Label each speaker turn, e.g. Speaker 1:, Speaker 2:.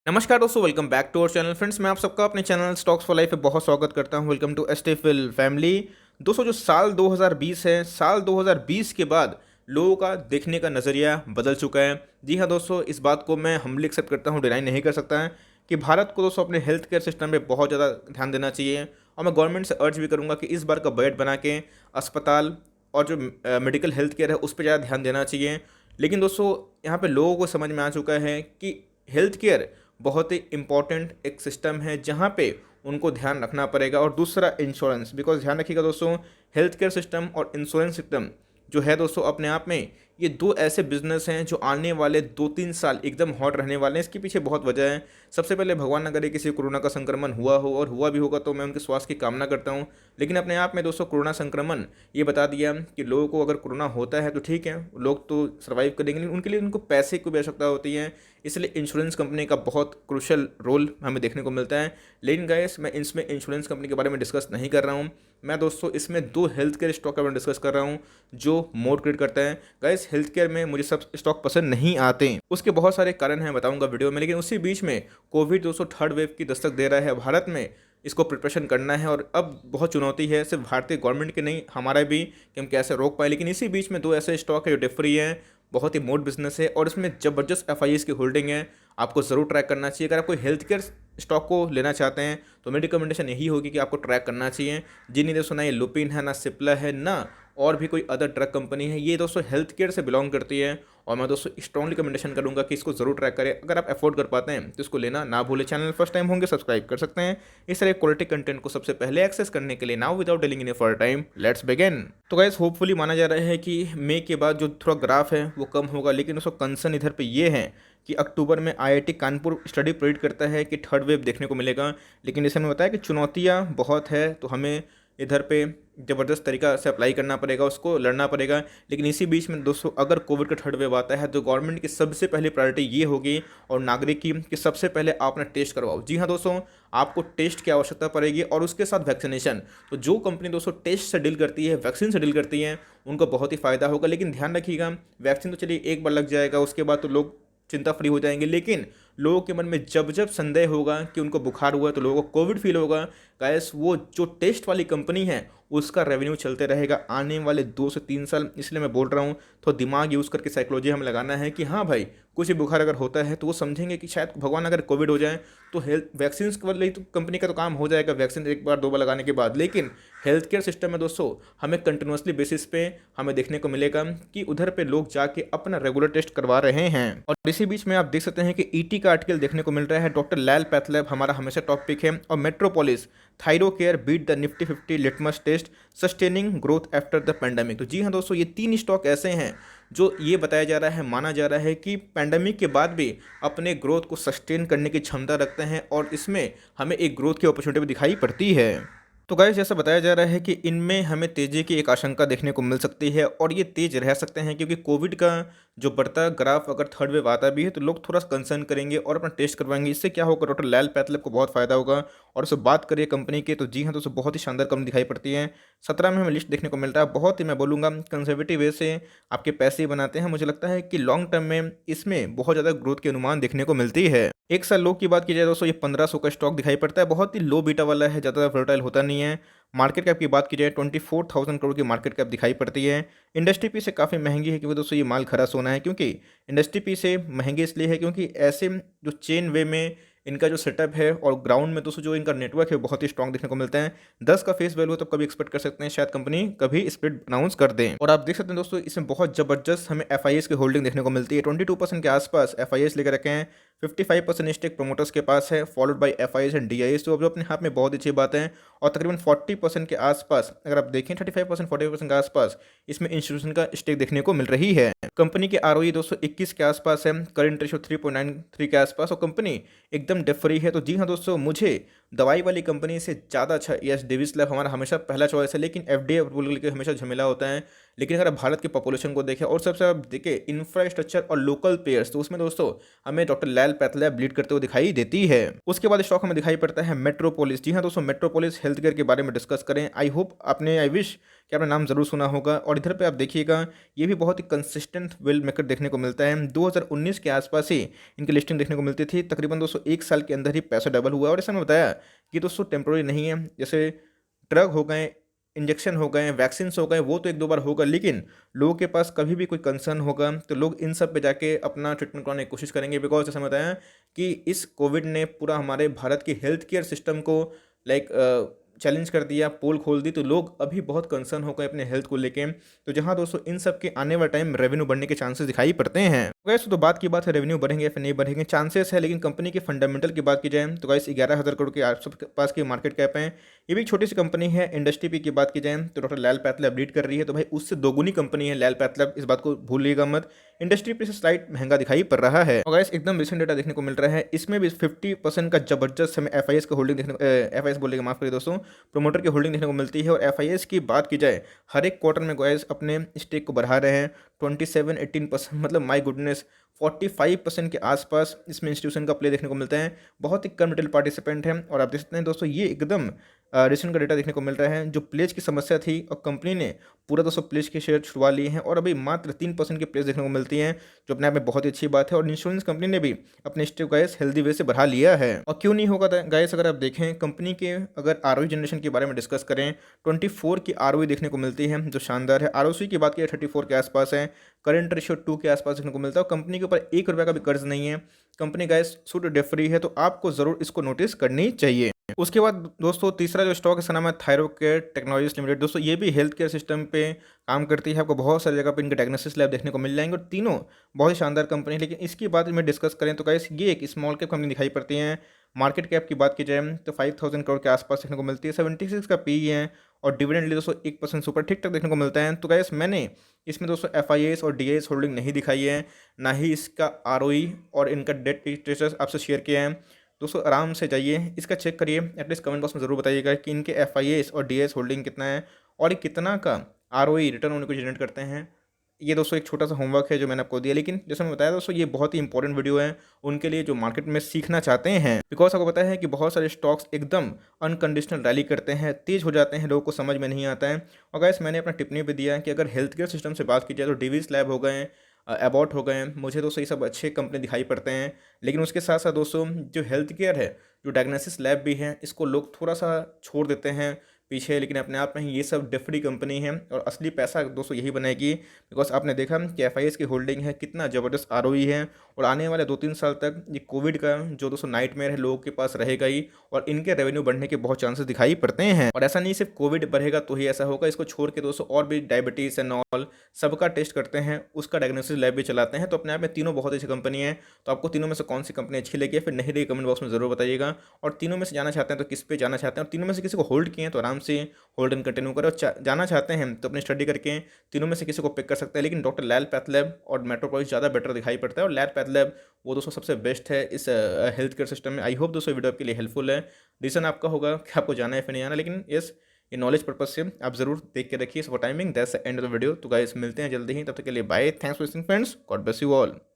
Speaker 1: नमस्कार दोस्तों, welcome back to our channel. Friends, मैं आप सबका अपने चैनल स्टॉक्स फॉर लाइफ पे बहुत स्वागत करता हूं। वेलकम टू एस्टेफिल फैमिली। दोस्तों, जो साल 2020 है, साल 2020 के बाद लोगों का देखने का नज़रिया बदल चुका है। जी हाँ दोस्तों, इस बात को मैं हम्बली एक्सेप्ट करता हूँ, डिनाई नहीं कर सकता है कि भारत को दोस्तों अपने हेल्थ केयर सिस्टम पे बहुत ज़्यादा ध्यान देना चाहिए। और मैं गवर्नमेंट से अर्ज भी करूँगा कि इस बार का बजट बना के अस्पताल और जो मेडिकल हेल्थ केयर है उस पर ज़्यादा ध्यान देना चाहिए। लेकिन दोस्तों, यहाँ पे लोगों को समझ में आ चुका है कि हेल्थ केयर बहुत ही इम्पॉर्टेंट एक सिस्टम है जहाँ पे उनको ध्यान रखना पड़ेगा। और दूसरा इंश्योरेंस, बिकॉज ध्यान रखिएगा दोस्तों, हेल्थ केयर सिस्टम और इंश्योरेंस सिस्टम जो है दोस्तों अपने आप में ये दो ऐसे बिजनेस हैं जो आने वाले 2-3 साल एकदम हॉट रहने वाले हैं। इसके पीछे बहुत वजह है। सबसे पहले भगवान ना करे किसी कोरोना का संक्रमण हुआ हो, और हुआ भी होगा तो मैं उनके स्वास्थ्य की कामना करता हूँ। लेकिन अपने आप में दोस्तों कोरोना संक्रमण ये बता दिया कि लोगों को अगर कोरोना होता है तो ठीक है, लोग तो सर्वाइव करेंगे, लेकिन उनके लिए उनको पैसे की भी आवश्यकता होती है। इसलिए इंश्योरेंस कंपनी का बहुत क्रूशल रोल हमें देखने को मिलता है। लेकिन गाइस, मैं इसमें इंश्योरेंस कंपनी के बारे में डिस्कस नहीं कर रहा हूँ। मैं दोस्तों इसमें दो हेल्थ केयर स्टॉक के बारे में डिस्कस कर रहा हूँ जो मोड क्रिएट करता है। गाइस, हेल्थ केयर में मुझे सब स्टॉक पसंद नहीं आते, उसके बहुत सारे कारण हैं, बताऊंगा वीडियो में। लेकिन उसी बीच में कोविड दोस्तों थर्ड वेव की दस्तक दे रहा है भारत में। इसको प्रिपरेशन करना है और अब बहुत चुनौती है, सिर्फ भारतीय गवर्नमेंट की नहीं, हमारा भी, कि हम कैसे रोक पाए। लेकिन इसी बीच में दो ऐसे स्टॉक है जो डिफरी हैं, बहुत ही मोड बिजनेस है और इसमें ज़बरदस्त एफ की होल्डिंग है। आपको ज़रूर ट्रैक करना चाहिए। अगर आप कोई हेल्थ केयर स्टॉक को लेना चाहते हैं तो मेरी रिकमेंडेशन यही होगी कि आपको ट्रैक करना चाहिए। जिन्हें दोस्तों ना ये लुपिन है, ना सिप्ला है, ना और भी कोई अदर ड्रग कंपनी है, ये दोस्तों हेल्थ केयर से बिलोंग करती है। और मैं दोस्तों स्ट्रॉन्ग रिकमेंडेशन करूंगा कि इसको जरूर ट्रैक करें। अगर आप अफोर्ड कर पाते हैं तो इसको लेना ना भूलें। चैनल फर्स्ट टाइम होंगे सब्सक्राइब कर सकते हैं इस तरह क्वालिटी कंटेंट को सबसे पहले एक्सेस करने के लिए। Now without dealing in for time, let's begin. तो गाइस, होपफुली माना जा रहा है कि मई के बाद जो थोड़ा ग्राफ है वो कम होगा। लेकिन दोस्तों कंसर्न इधर पे ये है कि अक्टूबर में आईआईटी कानपुर स्टडी प्रेडिक्ट करता है कि थर्ड वेव देखने को मिलेगा। लेकिन जैसे मैंने बताया कि चुनौतियाँ बहुत है, तो हमें इधर पे ज़बरदस्त तरीका से अप्लाई करना पड़ेगा, उसको लड़ना पड़ेगा। लेकिन इसी बीच में दोस्तों अगर कोविड का थर्ड वेव आता है तो गवर्नमेंट की सबसे पहली प्रायोरिटी ये होगी और नागरिक की कि सबसे पहले आप अपना टेस्ट करवाओ। जी हाँ दोस्तों, आपको टेस्ट की आवश्यकता पड़ेगी और उसके साथ वैक्सीनेशन। तो जो कंपनी दोस्तों टेस्ट से डील करती है, वैक्सीन से डील करती है, उनको बहुत ही फ़ायदा होगा। लेकिन ध्यान रखिएगा, वैक्सीन तो चलिए एक बार लग जाएगा, उसके बाद तो लोग चिंता फ्री हो जाएंगे। लेकिन लोगों के मन में जब जब संदेह होगा कि उनको बुखार हुआ है तो लोगों को कोविड फील होगा, गाइस, वो जो टेस्ट वाली कंपनी है उसका रेवेन्यू चलते रहेगा आने वाले 2 से 3 साल। इसलिए मैं बोल रहा हूँ, तो दिमाग यूज़ करके साइकोलॉजी हमें लगाना है कि हाँ भाई, कुछ भी बुखार अगर होता है तो वो समझेंगे कि शायद भगवान अगर कोविड हो जाए तो हेल्थ वैक्सीन वाली तो कंपनी का तो काम हो जाएगा, वैक्सीन एक बार दो बार लगाने के बाद। लेकिन हेल्थ केयर सिस्टम में दोस्तों हमें कंटिन्यूसली बेसिस पे हमें देखने को मिलेगा कि उधर पे लोग जाके अपना रेगुलर टेस्ट करवा रहे हैं। और इसी बीच में आप देख सकते हैं कि ईटी का आर्टिकल देखने को मिल रहा है। डॉक्टर लैल पैथलैब हमारा हमेशा टॉपिक है, और Metropolis Thyrocare beat the Nifty 50 litmus test sustaining growth after the pandemic. तो जी हाँ दोस्तों, ये तीन स्टॉक ऐसे हैं जो ये बताया जा रहा है, माना जा रहा है कि पैंडेमिक के बाद भी अपने ग्रोथ को सस्टेन करने की क्षमता रखते हैं और इसमें हमें एक ग्रोथ की अपॉर्चुनिटी भी दिखाई पड़ती है। तो गाइस, जैसा बताया जा रहा है कि इनमें हमें तेज़ी की एक आशंका देखने को मिल सकती है और ये तेज़ रह सकते हैं क्योंकि कोविड का जो बढ़ता ग्राफ अगर थर्ड वेव आता भी है तो लोग थोड़ा कंसर्न करेंगे और अपना टेस्ट करवाएंगे। इससे क्या होगा, डॉक्टर लैल पैथलैब को बहुत फायदा होगा। और उससे बात करिए कंपनी की, तो जी हाँ दोस्तों, बहुत ही शानदार कंपनी दिखाई पड़ती है। 17 में हमें लिस्ट देखने को मिलता है। बहुत ही, मैं बोलूँगा, कंजर्वेटिव वे से आपके पैसे बनाते हैं। मुझे लगता है कि लॉन्ग टर्म में इसमें बहुत ज़्यादा ग्रोथ के अनुमान देखने को मिलती है। एक साल लो की बात की जाए दोस्तों, ये 1500 का स्टॉक दिखाई पड़ता है। बहुत ही लो बीटा वाला है, ज़्यादा वोलेटाइल होता नहीं है। मार्केट कैप की बात की जाए 24,000 करोड़ की मार्केट कैप दिखाई पड़ती है। इंडस्ट्री पी से काफ़ी महंगी है क्योंकि दोस्तों ये माल खरा सोना है। क्योंकि इंडस्ट्री पी से महंगी इसलिए है क्योंकि ऐसे जो चेन वे में इनका जो सेटअप है और ग्राउंड में दोस्तों जो इनका नेटवर्क है बहुत ही स्ट्रॉन्ग देखने को मिलता है। 10 का फेस वैल्यू तो कभी एक्सपेक्ट कर सकते हैं, शायद कंपनी कभी स्प्लिट अनाउंस कर दें। और आप देख सकते हैं दोस्तों, इसमें बहुत जबरदस्त हमें एफ की होल्डिंग देखने को मिलती है। 22% के आसपास एफ लेकर रखे हैं। 55% स्टेक प्रोमोटर्स के पास है, followed by F and D तो अब जो अपने हाथ में बहुत अच्छी बात है। और तकरीबन 40% के आसपास, अगर आप देखें 35% 40% के आसपास इसमें इंस्टीट्यूशन का स्टेक देखने को मिल रही है। कंपनी के आरओई दोस्तों 21 के आसपास है, करंट रेशियो 3.93 के आसपास, और कंपनी एकदम डेट फ्री है। तो जी हाँ दोस्तों, मुझे दवाई वाली कंपनी से ज़्यादा अच्छा यस डेविस लैब हमारा हमेशा पहला चॉइस है। लेकिन एफडीए अप्रूवल के हमेशा झमेला होता है। लेकिन अगर आप भारत की पॉपुलेशन को देखें और सबसे आप देखें इंफ्रास्ट्रक्चर और लोकल पेयर्स, तो उसमें दोस्तों हमें डॉक्टर लैल पैथलैब लीड करते हुए दिखाई देती है। उसके बाद स्टॉक हमें दिखाई पड़ता है मेट्रोपोलिस। जी हाँ दोस्तों, मेट्रोपोलिस हेल्थ केयर के बारे में डिस्कस करें। आई विश कि आपने नाम जरूर सुना होगा। और इधर पे आप देखिएगा, ये भी बहुत ही कंसिस्टेंट वेल मेकर देखने को मिलता है। 2019 के आसपास ही इनकी लिस्टिंग देखने को मिलती थी। तकरीबन दोस्तों 1 साल के अंदर ही पैसा डबल हुआ। और ऐसा मैंने बताया कि दोस्तों टेम्प्रोरी नहीं है। जैसे ड्रग हो गए, इंजेक्शन हो गए, वैक्सीन्स हो गए, वो तो एक दो बार होगा, लेकिन लोगों के पास कभी भी कोई कंसर्न होगा तो लोग इन सब पे जाके अपना ट्रीटमेंट कराने की कोशिश करेंगे। बिकॉज जैसा बताया कि इस कोविड ने पूरा हमारे भारत की हेल्थ केयर सिस्टम को लाइक चैलेंज कर दिया, पोल खोल दी। तो लोग अभी बहुत कंसर्न हो गए अपने हेल्थ को लेके। तो जहां दोस्तों इन सब के आने वाले टाइम रेवेन्यू बढ़ने के चांसेस दिखाई पड़ते हैं। वैसे तो बात की बात है रेवेन्यू बढ़ेंगे या फिर नहीं बढ़ेंगे, चांसेस है। लेकिन कंपनी के फंडामेंटल की बात की जाए तो गाइस 11,000 करोड़ के आसपास की मार्केट कैप है। ये भी एक छोटी सी कंपनी है। इंडस्ट्री पी की बात की जाए तो डॉक्टर लैल पैथलैब लीड कर रही है। तो भाई उससे दोगुनी कंपनी है लैल पैथलैब, इस बात को भूलिएगा मत। इंडस्ट्री पे से स्लाइड महंगा दिखाई पड़ रहा है। और गाइस एकदम रिसेंट डेटा देखने को मिल रहा है, इसमें भी 50% का जबरदस्त हमें एफआईएस का होल्डिंग देखने को, एफआईएस बोलेगा माफ करिए दोस्तों, प्रोमोटर की होल्डिंग देखने को मिलती है। और एफआईएस की बात की जाए, हर एक क्वार्टर में गाइस अपने स्टेक को बढ़ा रहे हैं 27-18%, मतलब माय गुडनेस 45% के आसपास इसमें इंस्टीट्यूशन का प्ले देखने को मिलता है। बहुत ही कम रिटेल पार्टिसिपेंट है। और आप देख सकते हैं दोस्तों, ये एकदम रिसेंट का डेटा देखने को मिल रहा है। जो प्लेज की समस्या थी और कंपनी ने पूरा दोस्तों प्लेज के शेयर छुड़वा लिए हैं और अभी मात्र 3% की प्लेज देखने को मिलती है, जो अपने आप में बहुत ही अच्छी बात है। और इंश्योरेंस कंपनी ने भी अपने स्टेक गाइस हेल्दी वे से बढ़ा लिया है। और क्यों नहीं होगा गाइस, अगर आप देखें कंपनी के अगर आरओई जनरेशन के बारे में डिस्कस करें, 24 की आरओई देखने को मिलती है, जो शानदार है। आरओसी की बात की 34 के आसपास है। करंट रेशियो 2 के आसपास देखने को मिलता है। और कंपनी के ऊपर 1 रुपये का भी कर्ज नहीं है। कंपनी गाइस शुद्ध डेट फ्री है। तो आपको जरूर इसको नोटिस करनी चाहिए। उसके बाद दोस्तों तीसरा जो स्टॉक है इसका नाम है थायरोकेयर टेक्नोलॉजीज लिमिटेड। दोस्तों ये भी हेल्थ केयर सिस्टम पे काम करती है। आपको बहुत सारी जगह पे इनके डायग्नोसिस लैब देखने को मिल जाएंगे और तीनों बहुत ही शानदार कंपनी है। लेकिन इसकी बात में डिस्कस करें तो गाइस ये एक स्मॉल कैप कंपनी दिखाई पड़ती है। मार्केट कैप की बात की जाए तो 5,000 करोड़ के आसपास देखने को मिलती है। 76 का पी है और डिविडेंड लिए दोस्तों 1% सुपर ठीक ठाक देखने को मिलता है। तो गाइस मैंने इसमें दोस्तों एफआईएस और डीआईएस होल्डिंग नहीं दिखाई है, ना ही इसका आरओई और इनका डेट स्टेटस आपसे शेयर किया है। दोस्तों आराम से जाइए, इसका चेक करिए। एटलीस्ट कमेंट बॉक्स में ज़रूर बताइएगा कि इनके एफआईएस और डीआईएस होल्डिंग कितना है और ये कितना का आरओई रिटर्न होने को जनरेट करते हैं। ये दोस्तों एक छोटा सा होमवर्क है जो मैंने आपको दिया। लेकिन जैसे मैं बताया दोस्तों, ये बहुत ही इंपॉर्टेंट वीडियो है उनके लिए जो मार्केट में सीखना चाहते हैं। बिकॉज आपको पता है कि बहुत सारे स्टॉक्स एकदम अनकंडीशनल रैली करते हैं, तेज हो जाते हैं, लोगों को समझ में नहीं आता है। और गाइस मैंने अपना टिप्पणी भी दिया कि अगर हेल्थ केयर सिस्टम से बात की जाए तो डिवीज लैब हो गए, एबॉट हो गए, मुझे दोस्तों ये सब अच्छे कंपनी दिखाई पड़ते हैं। लेकिन उसके साथ साथ दोस्तों जो हेल्थ केयर है, जो डायग्नोसिस लैब भी है, इसको लोग थोड़ा सा छोड़ देते हैं पीछे। लेकिन अपने आप में ही ये सब डिफरी कंपनी है और असली पैसा दोस्तों यही बनाएगी। बिकॉज आपने देखा कि एफआईएस की होल्डिंग है, कितना ज़बरदस्त आरओई है। और आने वाले 2-3 साल तक ये कोविड का जो दोस्तों नाइटमेयर है लोगों के पास रहेगा ही। और इनके रेवेन्यू बढ़ने के बहुत चांसेस दिखाई पड़ते हैं। और ऐसा नहीं सिर्फ कोविड बढ़ेगा तो ही ऐसा होगा, इसको छोड़ के दोस्तों और भी डायबिटीज़ एंड ऑल सबका टेस्ट करते हैं, उसका डायग्नोसिस लैब भी चलाते हैं। तो अपने आप में तीनों बहुत अच्छी कंपनी है। तो आपको तीनों में से कौन सी कंपनी अच्छी लगी है फिर नहीं लगी कमेंट बॉक्स में ज़रूर बताइएगा। और तीनों में से जाना चाहते हैं तो किस पे जाना चाहते हैं, और तीनों में से किसी को होल्ड किए हैं तो आराम से होल्ड एंड कंटिन्यू करें। और जाना चाहते हैं तो अपनी स्टडी करके तीनों में से किसी को पिक कर सकते हैं। लेकिन डॉक्टर लैल पैथलैब और मेट्रोपोलिस ज़्यादा बेटर दिखाई पड़ता है। और लैल पैथलैब वो दोस्तों सबसे बेस्ट है इस हेल्थ केयर सिस्टम में। आई होप दोस्तों वीडियो आपके लिए हेल्पफुल है। रीज़न आपका होगा कि आपको जाना है फिर नहीं आना, लेकिन यस ये नॉलेज पर्पज से आप जरूर देख के रखिए। For timing that's the end of the video. तो गाइस मिलते हैं जल्दी ही, तब तक के लिए bye. Thanks for listening friends, God bless you all.